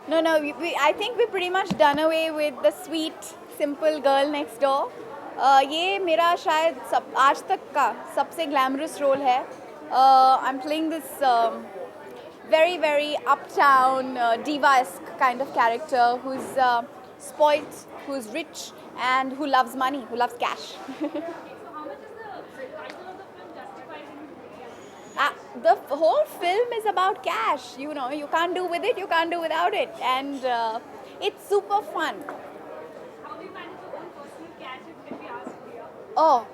No, no, I think we pretty much done away with the sweet, simple girl next door. ये मेरा शायद आज तक का सबसे glamorous role है. I'm playing this very, very uptown, diva-esque kind of character who's spoilt, who's rich, and who loves money, who loves cash. The whole film is about cash. You know, you can't do with it, you can't do without it, and it's super fun. Oh,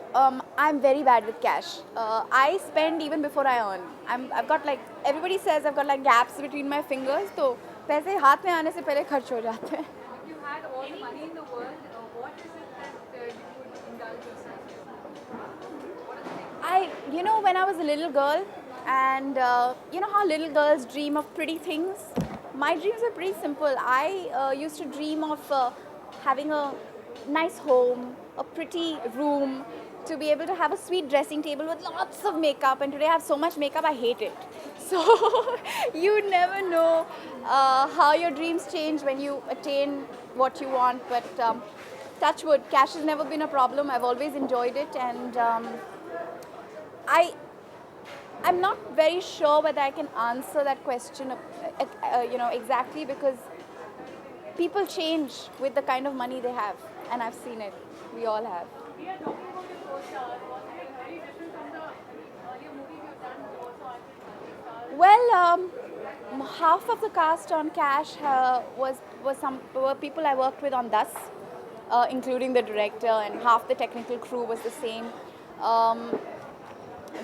I'm very bad with cash. I spend even before I earn. I've got like, everybody says I've got like gaps between my fingers. So पैसे हाथ में आने से पहले खर्च हो जाते हैं. If you had all the money in the world, what is it that you would indulge yourself in? What are the things? You know, when I was a little girl, and you know how little girls dream of pretty things? My dreams are pretty simple. I used to dream of having a nice home, a pretty room, to be able to have a sweet dressing table with lots of makeup. And today I have so much makeup, I hate it. So you never know how your dreams change when you attain what you want. But touch wood, cash has never been a problem. I've always enjoyed it, and I'm not very sure whether I can answer that question, you know, exactly, because people change with the kind of money they have, and I've seen it. We all have. We are talking about your co-star. Was it very different from the earlier movies you've done? Also, I think Well, half of the cast on Cash were people I worked with on Thus, including the director, and half the technical crew was the same.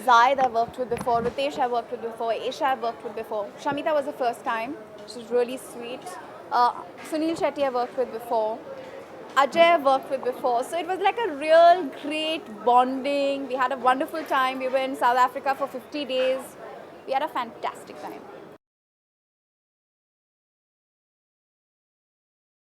Zaid I worked with before, Ritesh I worked with before, Aisha I worked with before. Shamita was the first time, which was really sweet. Sunil Shetty I worked with before. Ajay I worked with before. So it was like a real great bonding. We had a wonderful time. We were in South Africa for 50 days. We had a fantastic time.